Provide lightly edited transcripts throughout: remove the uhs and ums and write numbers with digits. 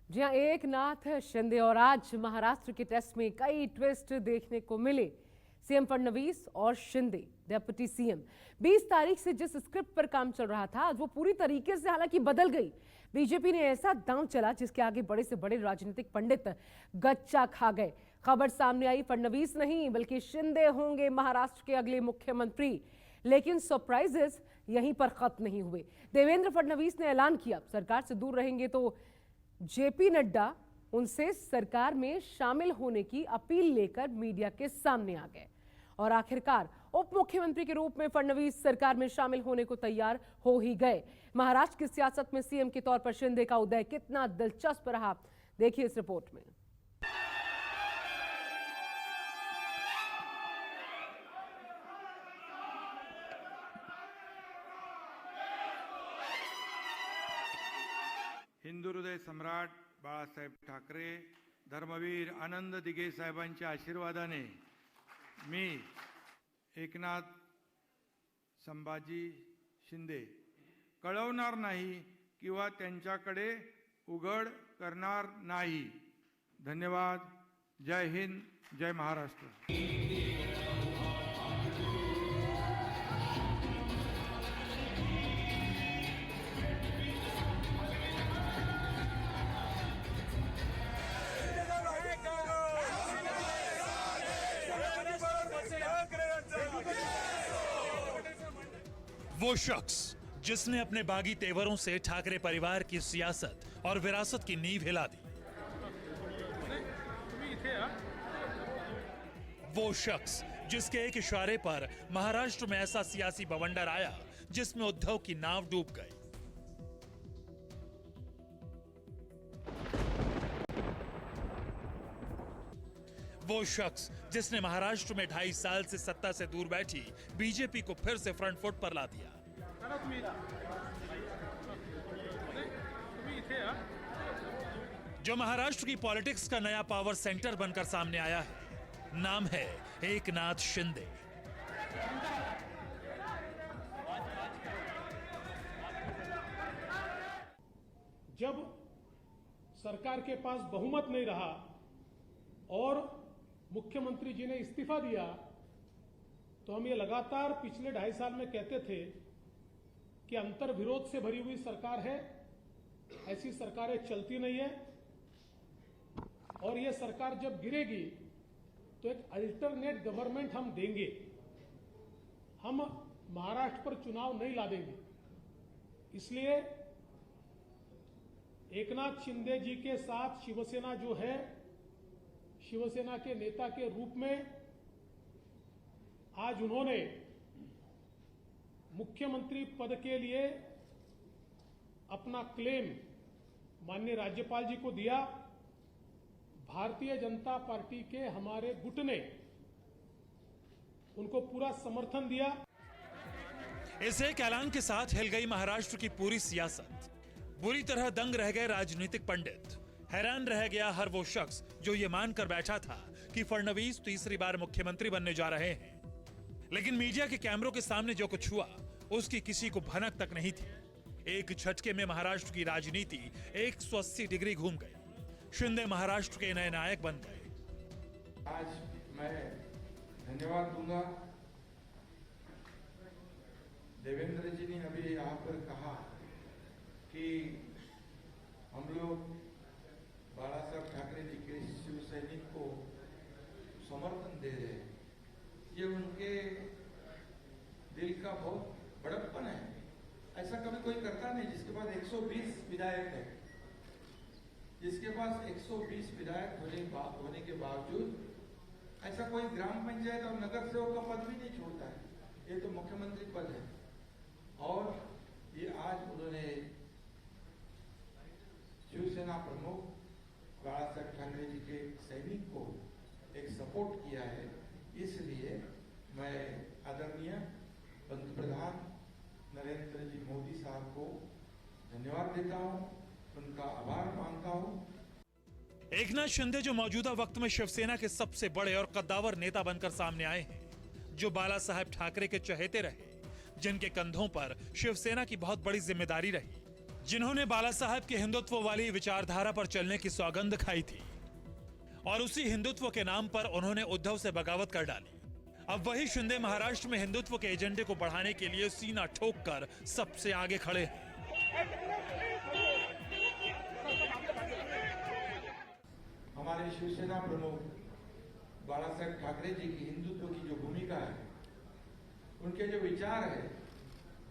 जी हाँ, एकनाथ शिंदे और आज महाराष्ट्र के टेस्ट में कई ट्विस्ट देखने को मिले। सीएम फडणवीस और शिंदे डेप्यूटी सीएम 20 तारीख से जिस स्क्रिप्ट पर काम चल रहा था आज वो पूरी तरीके से हालांकि बदल गई। बीजेपी ने ऐसा दांव चला जिसके आगे बड़े से बड़े राजनीतिक पंडित गच्चा खा गए। खबर सामने आई फडणवीस नहीं बल्कि शिंदे होंगे महाराष्ट्र के अगले मुख्यमंत्री। लेकिन सरप्राइजेस यहीं पर खत्म नहीं हुए। देवेंद्र फडणवीस ने ऐलान किया सरकार से दूर रहेंगे तो जेपी नड्डा उनसे सरकार में शामिल होने की अपील लेकर मीडिया के सामने आ गए और आखिरकार उप मुख्यमंत्री के रूप में फडणवीस सरकार में शामिल होने को तैयार हो ही गए। महाराष्ट्र की सियासत में सीएम के तौर पर शिंदे का उदय कितना दिलचस्प रहा, देखिए इस रिपोर्ट में। हिंदू हृदय सम्राट बाळासाहेब ठाकरे, धर्मवीर आनंद दिघे साहेबांच्या आशीर्वादाने मी एकनाथ संभाजी शिंदे कळवणार नाही किंवा त्यांच्याकडे उघड करणार नाही। धन्यवाद। जय हिंद, जय महाराष्ट्र। वो शख्स जिसने अपने बागी तेवरों से ठाकरे परिवार की सियासत और विरासत की नींव हिला दी। वो शख्स जिसके एक इशारे पर महाराष्ट्र में ऐसा सियासी बवंडर आया जिसमें उद्धव की नाव डूब गई। वो शख्स जिसने महाराष्ट्र में 2.5 साल से सत्ता से दूर बैठी बीजेपी को फिर से फ्रंट फुट पर ला दिया। जो महाराष्ट्र की पॉलिटिक्स का नया पावर सेंटर बनकर सामने आया है, नाम है एकनाथ शिंदे। जब सरकार के पास बहुमत नहीं रहा और मुख्यमंत्री जी ने इस्तीफा दिया तो हम ये लगातार पिछले 2.5 साल में कहते थे कि अंतर विरोध से भरी हुई सरकार है, ऐसी सरकारें चलती नहीं है और ये सरकार जब गिरेगी तो एक अल्टरनेट गवर्नमेंट हम देंगे। हम महाराष्ट्र पर चुनाव नहीं ला देंगे। इसलिए एकनाथ शिंदे जी के साथ शिवसेना जो है, शिवसेना के नेता के रूप में आज उन्होंने मुख्यमंत्री पद के लिए अपना क्लेम माननीय राज्यपाल जी को दिया। भारतीय जनता पार्टी के हमारे गुट ने उनको पूरा समर्थन दिया। इस एक ऐलान के साथ हिल गई महाराष्ट्र की पूरी सियासत। बुरी तरह दंग रह गए राजनीतिक पंडित। हैरान रह गया हर वो शख्स जो ये मानकर बैठा था कि फडणवीस तीसरी बार मुख्यमंत्री बनने जा रहे हैं। लेकिन मीडिया के कैमरों के सामने जो कुछ हुआ उसकी किसी को भनक तक नहीं थी। एक झटके में महाराष्ट्र की राजनीति 180 डिग्री घूम गई। शिंदे महाराष्ट्र के नए नायक बन गए। आज मैं धन्यवाद दूंगा। देवेंद्र जी ने अभी यहाँ पर कहा कि हम लोग बाला साहब ठाकरे जी के शिव सैनिक को समर्थन दे रहे हैं। ये उनके दिल का बहुत बड़प्पन है। ऐसा कभी कोई करता नहीं जिसके पास 120 विधायक है, जिसके पास 120 विधायक होने के बावजूद ऐसा कोई ग्राम पंचायत और नगर सेवक का पद भी नहीं छोड़ता है। ये तो मुख्यमंत्री पद है और ये आज उन्होंने शिवसेना प्रमुख बाला साहब ठाकरे जी के सैनिक को एक सपोर्ट किया है। इसलिए मैं आदरणीय पंतप्रधान नरेंद्र जी मोदी साहब को धन्यवाद देता हूं, उनका आभार मानता हूं। एकनाथ शिंदे जो मौजूदा वक्त में शिवसेना के सबसे बड़े और कद्दावर नेता बनकर सामने आए हैं, जो बाला साहब ठाकरे के चहेते रहे, जिनके कंधों पर शिवसेना की बहुत बड़ी जिम्मेदारी रही, जिन्होंने बाला साहब के हिंदुत्व वाली विचारधारा पर चलने की सौगंध खाई थी और उसी हिंदुत्व के नाम पर उन्होंने उद्धव से बगावत कर डाली। अब वही शिंदे महाराष्ट्र में हिंदुत्व के एजेंडे को बढ़ाने के लिए सीना ठोककर सबसे आगे खड़े हैं। हमारे शिवसेना प्रमुख बाला साहेब ठाकरे जी की हिंदुत्व की जो भूमिका है, उनके जो विचार है,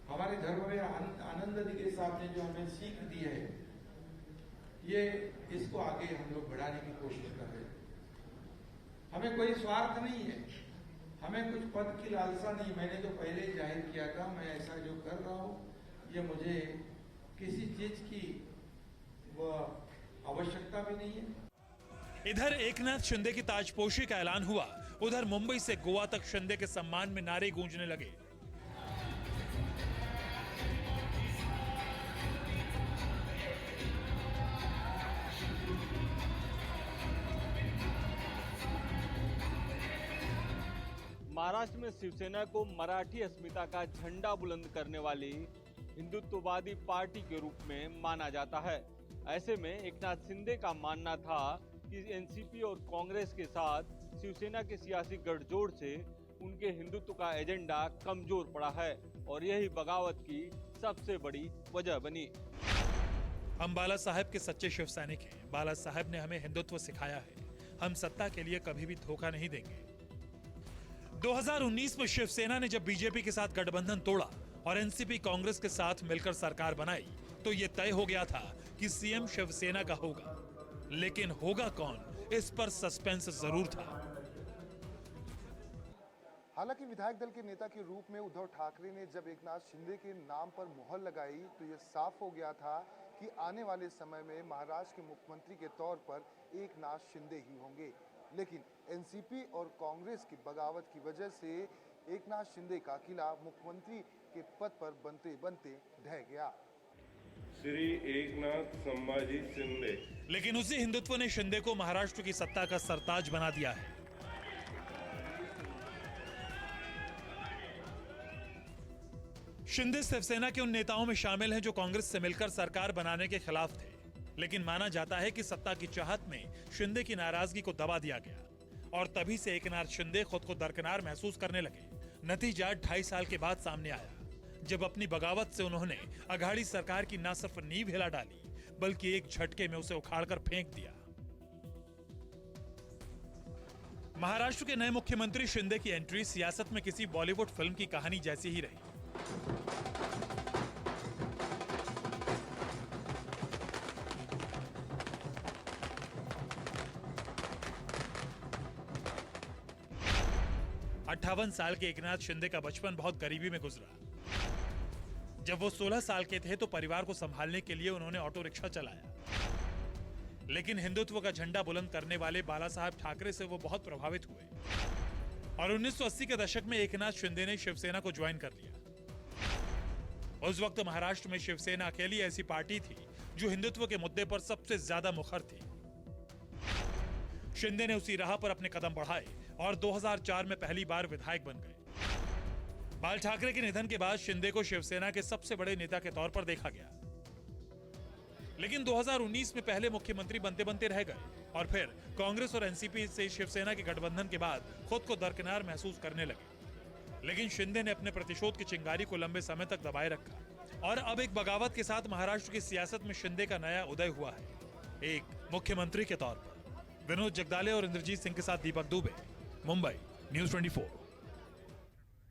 हमारे धर्म में आनंद के साथ ने जो हमें सीख दी है, ये इसको आगे हम लोग बढ़ाने की कोशिश कर रहे हैं। हमें कोई स्वार्थ नहीं है, हमें कुछ पद की लालसा नहीं। मैंने तो पहले ही जाहिर किया था, मैं ऐसा जो कर रहा हूं ये मुझे किसी चीज की आवश्यकता भी नहीं है। इधर एकनाथ शिंदे की ताजपोशी का ऐलान हुआ, उधर मुंबई से गोवा तक शिंदे के सम्मान में नारे गूंजने लगे। महाराष्ट्र में शिवसेना को मराठी अस्मिता का झंडा बुलंद करने वाली हिंदुत्ववादी पार्टी के रूप में माना जाता है। ऐसे में एकनाथ शिंदे का मानना था कि एनसीपी और कांग्रेस के साथ शिवसेना के सियासी गठजोड़ से उनके हिंदुत्व का एजेंडा कमजोर पड़ा है और यही बगावत की सबसे बड़ी वजह बनी। हम बाला साहब के सच्चे शिव सैनिक हैं। बाला साहब ने हमें हिंदुत्व सिखाया है। हम सत्ता के लिए कभी भी धोखा नहीं देंगे। 2019 में शिवसेना ने जब बीजेपी के साथ गठबंधन तोड़ा और एनसीपी कांग्रेस के साथ मिलकर सरकार बनाई तो यह तय हो गया था कि सीएम शिवसेना का होगा, लेकिन होगा कौन, इस पर सस्पेंस जरूर था। हालांकि विधायक दल के नेता के रूप में उद्धव ठाकरे ने जब एकनाथ शिंदे के नाम पर मुहर लगाई तो यह साफ हो गया था कि आने वाले समय में महाराष्ट्र के मुख्यमंत्री के तौर पर एकनाथ शिंदे ही होंगे। लेकिन एनसीपी और कांग्रेस की बगावत की वजह से एकनाथ शिंदे का किला मुख्यमंत्री के पद पर बनते बनते ढह गया। श्री एकनाथ संभाजी शिंदे। लेकिन उसी हिंदुत्व ने शिंदे को महाराष्ट्र की सत्ता का सरताज बना दिया है। शिंदे शिवसेना के उन नेताओं में शामिल हैं जो कांग्रेस से मिलकर सरकार बनाने के खिलाफ थे, लेकिन माना जाता है कि सत्ता की चाहत में शिंदे की नाराजगी को दबा दिया गया और तभी से एकनाथ शिंदे खुद को दरकिनार महसूस करने लगे। नतीजा 2.5 साल के बाद सामने आया, जब अपनी बगावत से उन्होंने अघाड़ी सरकार की न सिर्फ नींव हिला डाली बल्कि एक झटके में उसे उखाड़कर फेंक दिया। महाराष्ट्र के नए मुख्यमंत्री शिंदे की एंट्री सियासत में किसी बॉलीवुड फिल्म की कहानी जैसी ही रही। अट्ठावन साल के एकनाथ शिंदे का बचपन बहुत गरीबी में गुजरा। जब वो 16 साल के थे तो परिवार को संभालने के लिए उन्होंने ऑटो रिक्शा चलाया, लेकिन हिंदुत्व का झंडा बुलंद करने वाले बाला साहब ठाकरे से वो बहुत प्रभावित हुए और 1980 के दशक में एकनाथ शिंदे ने शिवसेना को ज्वाइन कर लिया। उस वक्त महाराष्ट्र में शिवसेना अकेली ऐसी पार्टी थी जो हिंदुत्व के मुद्दे पर सबसे ज्यादा मुखर थी। शिंदे ने उसी राह पर अपने कदम बढ़ाए और 2004 में पहली बार विधायक बन गए। बाल ठाकरे के निधन के बाद शिंदे को शिवसेना के सबसे बड़े नेता के तौर पर देखा गया, लेकिन 2019 में पहले मुख्यमंत्री बनते बनते रह गए और फिर कांग्रेस और एनसीपी से शिवसेना के गठबंधन के बाद खुद को दरकिनार महसूस करने लगे। लेकिन शिंदे ने अपने प्रतिशोध की चिंगारी को लंबे समय तक दबाए रखा और अब एक बगावत के साथ महाराष्ट्र की सियासत में शिंदे का नया उदय हुआ है, एक मुख्यमंत्री के तौर पर। विनोद जगदाले और इंद्रजीत सिंह के साथ दीपक दुबे, मुंबई, न्यूज़ 24।